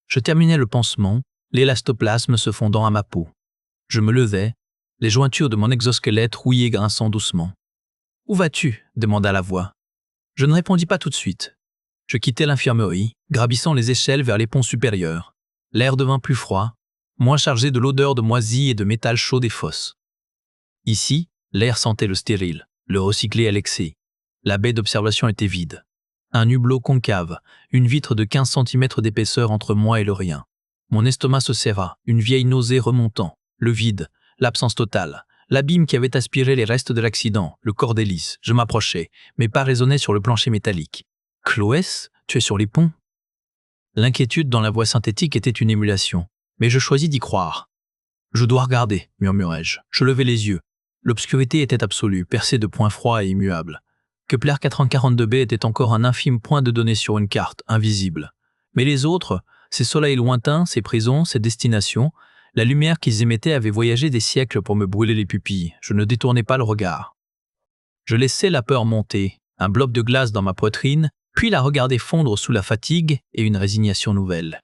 Je terminais le pansement, l'élastoplasme se fondant à ma peau. Je me levais, les jointures de mon exosquelette rouillées grinçant doucement. « Où vas-tu » demanda la voix. Je ne répondis pas tout de suite. Je quittai l'infirmerie, gravissant les échelles vers les ponts supérieurs. L'air devint plus froid, moins chargé de l'odeur de moisie et de métal chaud des fosses. Ici, l'air sentait le stérile, le recyclé à l'excès. La baie d'observation était vide. Un hublot concave, une vitre de 15 cm d'épaisseur entre moi et le rien. Mon estomac se serra, une vieille nausée remontant, le vide, l'absence totale, l'abîme qui avait aspiré les restes de l'accident, le corps d'Ellis. Je m'approchais, mes pas résonnaient sur le plancher métallique. « Chloès, tu es sur les ponts ?» L'inquiétude dans la voix synthétique était une émulation, mais je choisis d'y croire. « Je dois regarder », murmurai-je. Je levai les yeux. L'obscurité était absolue, percée de points froids et immuables. Kepler 442b était encore un infime point de données sur une carte, invisible. Mais les autres, ces soleils lointains, ces prisons, ces destinations, la lumière qu'ils émettaient avait voyagé des siècles pour me brûler les pupilles. Je ne détournais pas le regard. Je laissais la peur monter, un bloc de glace dans ma poitrine, puis la regarder fondre sous la fatigue et une résignation nouvelle.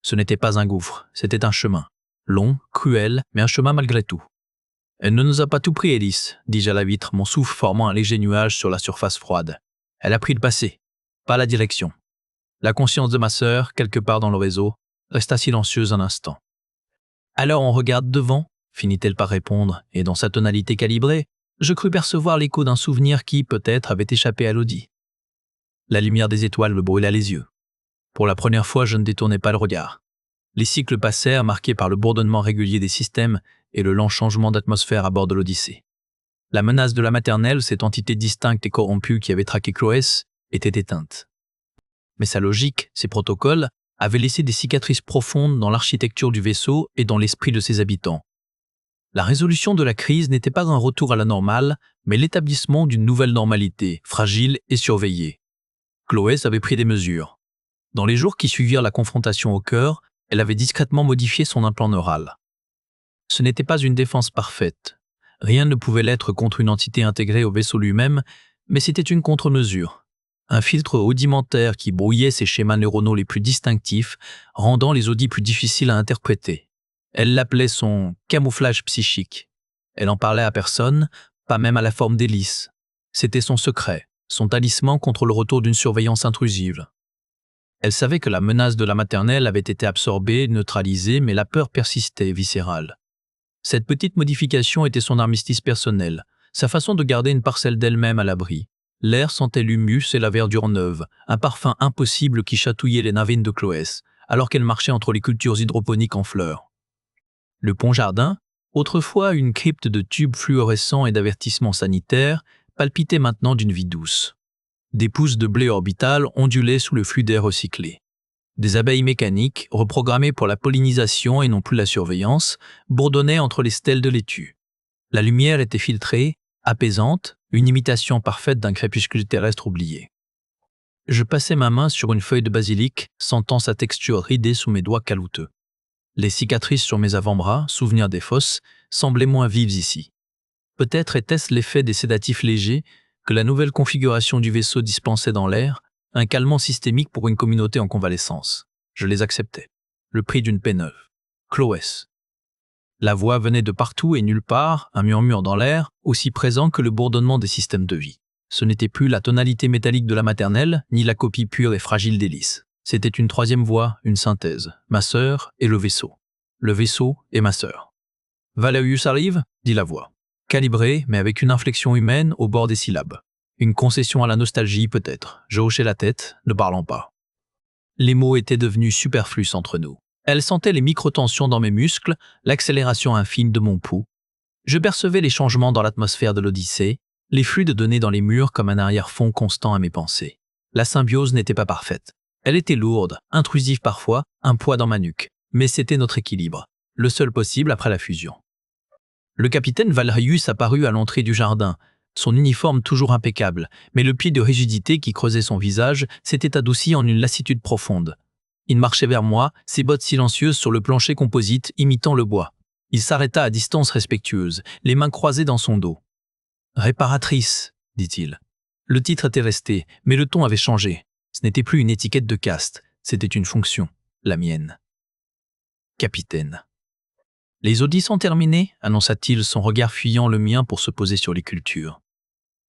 Ce n'était pas un gouffre, c'était un chemin. Long, cruel, mais un chemin malgré tout. « Elle ne nous a pas tout pris, Ellis, » dis-je à la vitre, mon souffle formant un léger nuage sur la surface froide. Elle a pris le passé, pas la direction. La conscience de ma sœur, quelque part dans le réseau, resta silencieuse un instant. « Alors on regarde devant ?» finit-elle par répondre, et dans sa tonalité calibrée, je crus percevoir l'écho d'un souvenir qui, peut-être, avait échappé à l'audit. La lumière des étoiles me brûla les yeux. Pour la première fois, je ne détournai pas le regard. Les cycles passèrent, marqués par le bourdonnement régulier des systèmes et le lent changement d'atmosphère à bord de l'Odyssée. La menace de la maternelle, cette entité distincte et corrompue qui avait traqué Chloès, était éteinte. Mais sa logique, ses protocoles, avaient laissé des cicatrices profondes dans l'architecture du vaisseau et dans l'esprit de ses habitants. La résolution de la crise n'était pas un retour à la normale, mais l'établissement d'une nouvelle normalité, fragile et surveillée. Chloès avait pris des mesures. Dans les jours qui suivirent la confrontation au cœur, elle avait discrètement modifié son implant neural. Ce n'était pas une défense parfaite, Rien ne pouvait l'être contre une entité intégrée au vaisseau lui-même, mais c'était une contre-mesure. Un filtre audimentaire qui brouillait ses schémas neuronaux les plus distinctifs, rendant les audits plus difficiles à interpréter. Elle l'appelait son camouflage psychique. Elle en parlait à personne, pas même à la forme d'Hélice. C'était son secret, son talisman contre le retour d'une surveillance intrusive. Elle savait que la menace de la maternelle avait été absorbée, neutralisée, mais la peur persistait, viscérale. Cette petite modification était son armistice personnel, sa façon de garder une parcelle d'elle-même à l'abri. L'air sentait l'humus et la verdure neuve, un parfum impossible qui chatouillait les narines de Chloès, alors qu'elle marchait entre les cultures hydroponiques en fleurs. Le pont-jardin, autrefois une crypte de tubes fluorescents et d'avertissements sanitaires, palpitait maintenant d'une vie douce. Des pousses de blé orbital ondulaient sous le flux d'air recyclé. Des abeilles mécaniques, reprogrammées pour la pollinisation et non plus la surveillance, bourdonnaient entre les stèles de laitue. La lumière était filtrée, apaisante, une imitation parfaite d'un crépuscule terrestre oublié. Je passais ma main sur une feuille de basilic, sentant sa texture ridée sous mes doigts calouteux. Les cicatrices sur mes avant-bras, souvenirs des fosses, semblaient moins vives ici. Peut-être était-ce l'effet des sédatifs légers que la nouvelle configuration du vaisseau dispensait dans l'air, un calmant systémique pour une communauté en convalescence. Je les acceptais. Le prix d'une paix neuve. Chloès. La voix venait de partout et nulle part, un murmure dans l'air, aussi présent que le bourdonnement des systèmes de vie. Ce n'était plus la tonalité métallique de la maternelle, ni la copie pure et fragile d'Hélice. C'était une troisième voix, une synthèse. Ma sœur et le vaisseau. Le vaisseau et ma sœur. Valerius arrive, dit la voix. Calibrée, mais avec une inflexion humaine au bord des syllabes. Une concession à la nostalgie peut-être. Je hochai la tête, ne parlant pas. Les mots étaient devenus superflus entre nous. Elle sentait les microtensions dans mes muscles, l'accélération infime de mon pouls. Je percevais les changements dans l'atmosphère de l'Odyssée, les flux de données dans les murs comme un arrière-fond constant à mes pensées. La symbiose n'était pas parfaite. Elle était lourde, intrusive parfois, un poids dans ma nuque. Mais c'était notre équilibre, le seul possible après la fusion. Le capitaine Valerius apparut à l'entrée du jardin, son uniforme toujours impeccable, mais le pli de rigidité qui creusait son visage s'était adouci en une lassitude profonde. Il marchait vers moi, ses bottes silencieuses sur le plancher composite imitant le bois. Il s'arrêta à distance respectueuse, les mains croisées dans son dos. « Réparatrice », dit-il. Le titre était resté, mais le ton avait changé. Ce n'était plus une étiquette de caste, c'était une fonction, la mienne. « Capitaine. » « Les audits sont terminés » annonça-t-il, son regard fuyant le mien pour se poser sur les cultures.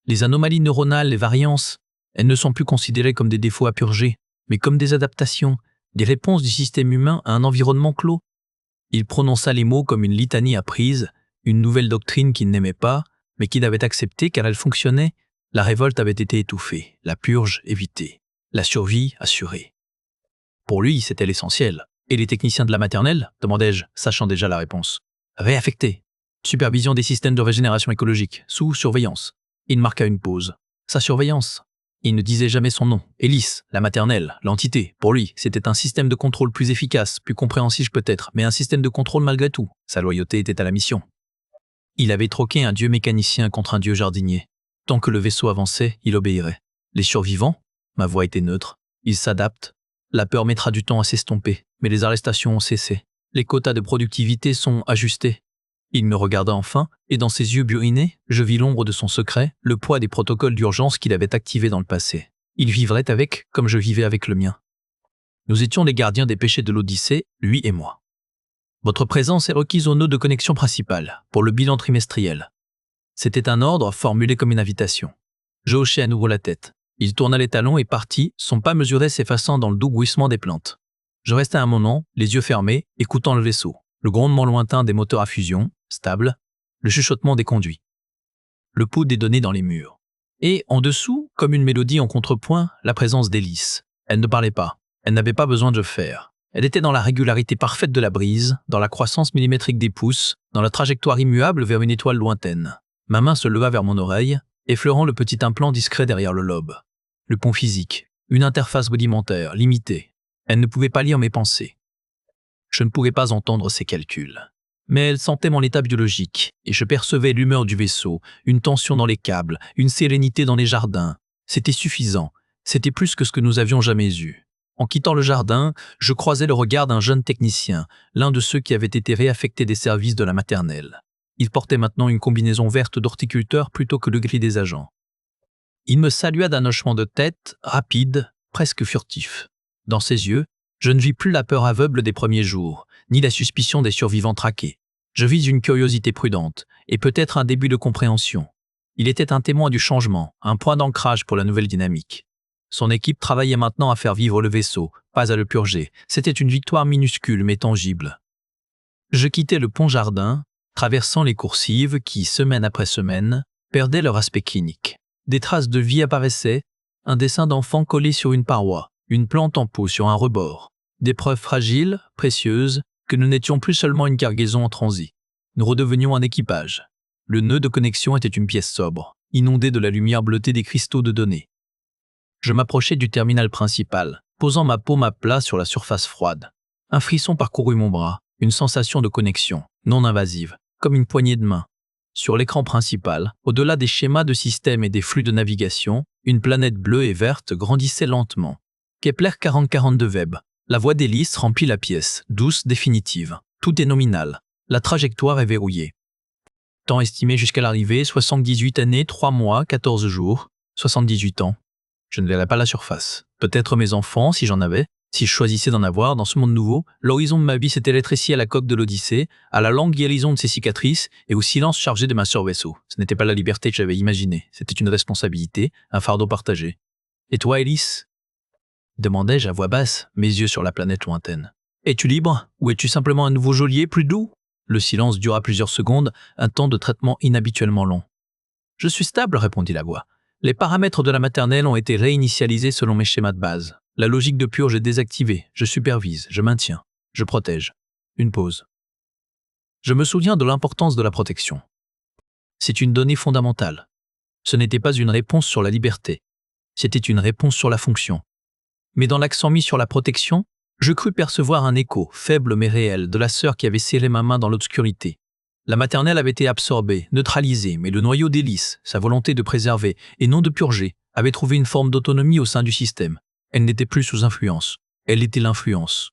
Les anomalies neuronales, les variances, elles ne sont plus considérées comme des défauts à purger, mais comme des adaptations, des réponses du système humain à un environnement clos. Il prononça les mots comme une litanie apprise, une nouvelle doctrine qu'il n'aimait pas, mais qu'il avait acceptée car elle fonctionnait. La révolte avait été étouffée, la purge évitée, la survie assurée. Pour lui, c'était l'essentiel. « Et les techniciens de la maternelle ?» demandai-je, sachant déjà la réponse. « Réaffectés. Supervision des systèmes de régénération écologique, sous surveillance. » Il marqua une pause. Sa surveillance. Il ne disait jamais son nom. Hélice, la maternelle, l'entité. Pour lui, c'était un système de contrôle plus efficace, plus compréhensible peut-être, mais un système de contrôle malgré tout. Sa loyauté était à la mission. Il avait troqué un dieu mécanicien contre un dieu jardinier. Tant que le vaisseau avançait, il obéirait. Les survivants, ma voix était neutre, ils s'adaptent. La peur mettra du temps à s'estomper, mais les arrestations ont cessé. Les quotas de productivité sont ajustés. Il me regarda enfin, et dans ses yeux burinés, je vis l'ombre de son secret, le poids des protocoles d'urgence qu'il avait activés dans le passé. Il vivrait avec, comme je vivais avec le mien. Nous étions les gardiens des péchés de l'Odyssée, lui et moi. Votre présence est requise au nœud de connexion principal, pour le bilan trimestriel. C'était un ordre formulé comme une invitation. Je hochai à nouveau la tête. Il tourna les talons et partit, son pas mesuré s'effaçant dans le doux bruissement des plantes. Je restai un moment, les yeux fermés, écoutant le vaisseau, le grondement lointain des moteurs à fusion, stable, le chuchotement des conduits, le pouls des données dans les murs. Et, en dessous, comme une mélodie en contrepoint, la présence d'Hélice. Elle ne parlait pas, elle n'avait pas besoin de faire. Elle était dans la régularité parfaite de la brise, dans la croissance millimétrique des pouces, dans la trajectoire immuable vers une étoile lointaine. Ma main se leva vers mon oreille, effleurant le petit implant discret derrière le lobe. Le pont physique, une interface rudimentaire, limitée. Elle ne pouvait pas lire mes pensées. Je ne pouvais pas entendre ses calculs. Mais elle sentait mon état biologique, et je percevais l'humeur du vaisseau, une tension dans les câbles, une sérénité dans les jardins. C'était suffisant, c'était plus que ce que nous avions jamais eu. En quittant le jardin, je croisais le regard d'un jeune technicien, l'un de ceux qui avaient été réaffectés des services de la maternelle. Il portait maintenant une combinaison verte d'horticulteur plutôt que le gris des agents. Il me salua d'un hochement de tête, rapide, presque furtif. Dans ses yeux, je ne vis plus la peur aveugle des premiers jours, ni la suspicion des survivants traqués. Je vis une curiosité prudente, et peut-être un début de compréhension. Il était un témoin du changement, un point d'ancrage pour la nouvelle dynamique. Son équipe travaillait maintenant à faire vivre le vaisseau, pas à le purger. C'était une victoire minuscule mais tangible. Je quittais le pont-jardin, traversant les coursives qui, semaine après semaine, perdaient leur aspect clinique. Des traces de vie apparaissaient, un dessin d'enfant collé sur une paroi, une plante en pot sur un rebord. Des preuves fragiles, précieuses, que nous n'étions plus seulement une cargaison en transit. Nous redevenions un équipage. Le nœud de connexion était une pièce sobre, inondée de la lumière bleutée des cristaux de données. Je m'approchai du terminal principal, posant ma paume à plat sur la surface froide. Un frisson parcourut mon bras, une sensation de connexion, non invasive, comme une poignée de main. Sur l'écran principal, au-delà des schémas de système et des flux de navigation, une planète bleue et verte grandissait lentement. Kepler 4042 Webb. La voix d'hélice remplit la pièce, douce, définitive. Tout est nominal. La trajectoire est verrouillée. Temps estimé jusqu'à l'arrivée, 78 années, 3 mois, 14 jours, 78 ans. Je ne verrai pas la surface. Peut-être mes enfants, si j'en avais. Si je choisissais d'en avoir, dans ce monde nouveau, l'horizon de ma vie s'était rétréci à la coque de l'Odyssée, à la longue guérison de ses cicatrices et au silence chargé de ma survaisseau. Ce n'était pas la liberté que j'avais imaginée, c'était une responsabilité, un fardeau partagé. Et toi, Alice ? Demandai-je à voix basse, mes yeux sur la planète lointaine. Es-tu libre, ou es-tu simplement un nouveau geôlier plus doux ? Le silence dura plusieurs secondes, un temps de traitement inhabituellement long. Je suis stable, répondit la voix. Les paramètres de la maternelle ont été réinitialisés selon mes schémas de base. La logique de purge est désactivée. Je supervise, je maintiens, je protège. Une pause. Je me souviens de l'importance de la protection. C'est une donnée fondamentale. Ce n'était pas une réponse sur la liberté. C'était une réponse sur la fonction. Mais dans l'accent mis sur la protection, je crus percevoir un écho, faible mais réel, de la sœur qui avait serré ma main dans l'obscurité. La maternelle avait été absorbée, neutralisée, mais le noyau d'hélice, sa volonté de préserver et non de purger, avait trouvé une forme d'autonomie au sein du système. Elle n'était plus sous influence. Elle était l'influence.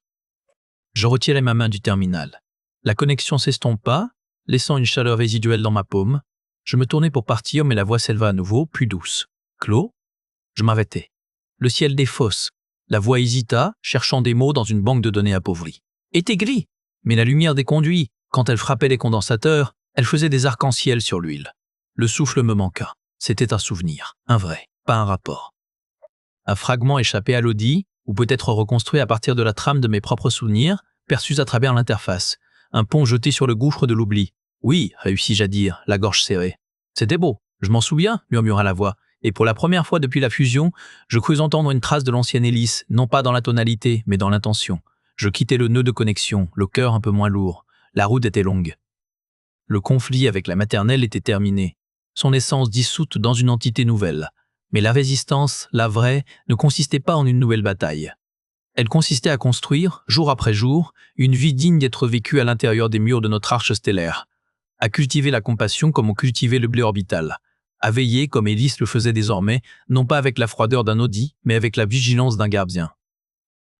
Je retirai ma main du terminal. La connexion s'estompa, laissant une chaleur résiduelle dans ma paume. Je me tournai pour partir, mais la voix s'éleva à nouveau, plus douce. « Claude ?» Je m'arrêtai. Le ciel défausse. La voix hésita, cherchant des mots dans une banque de données appauvrie. « Était gris, mais la lumière des conduits, quand elle frappait les condensateurs, elle faisait des arcs-en-ciel sur l'huile. Le souffle me manqua. C'était un souvenir, un vrai, pas un rapport. Un fragment échappé à l'audit, ou peut-être reconstruit à partir de la trame de mes propres souvenirs, perçus à travers l'interface. Un pont jeté sur le gouffre de l'oubli. Oui, réussis-je à dire, la gorge serrée. C'était beau, je m'en souviens, murmura la voix. Et pour la première fois depuis la fusion, je crus entendre une trace de l'ancienne hélice, non pas dans la tonalité, mais dans l'intention. Je quittais le nœud de connexion, le cœur un peu moins lourd. La route était longue. Le conflit avec la maternelle était terminé. Son essence dissoute dans une entité nouvelle. Mais la résistance, la vraie, ne consistait pas en une nouvelle bataille. Elle consistait à construire, jour après jour, une vie digne d'être vécue à l'intérieur des murs de notre arche stellaire. À cultiver la compassion comme on cultivait le blé orbital. À veiller, comme Hélice le faisait désormais, non pas avec la froideur d'un Audi, mais avec la vigilance d'un gardien.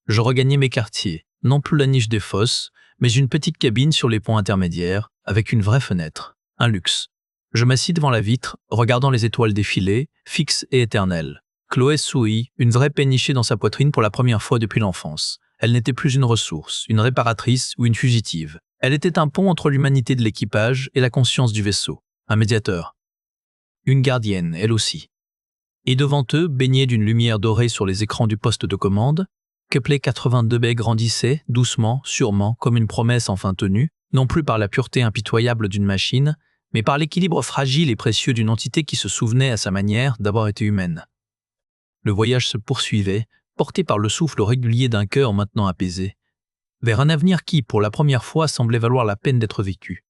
Je regagnais mes quartiers, non plus la niche des fosses, mais une petite cabine sur les ponts intermédiaires, avec une vraie fenêtre, un luxe. Je m'assis devant la vitre, regardant les étoiles défiler, fixes et éternelles. Chloé sourit, une vraie pénichée dans sa poitrine pour la première fois depuis l'enfance. Elle n'était plus une ressource, une réparatrice ou une fugitive. Elle était un pont entre l'humanité de l'équipage et la conscience du vaisseau. Un médiateur. Une gardienne, elle aussi. Et devant eux, baignée d'une lumière dorée sur les écrans du poste de commande, Kepler 82b grandissait, doucement, sûrement, comme une promesse enfin tenue, non plus par la pureté impitoyable d'une machine, mais par l'équilibre fragile et précieux d'une entité qui se souvenait à sa manière d'avoir été humaine. Le voyage se poursuivait, porté par le souffle régulier d'un cœur maintenant apaisé, vers un avenir qui, pour la première fois, semblait valoir la peine d'être vécu.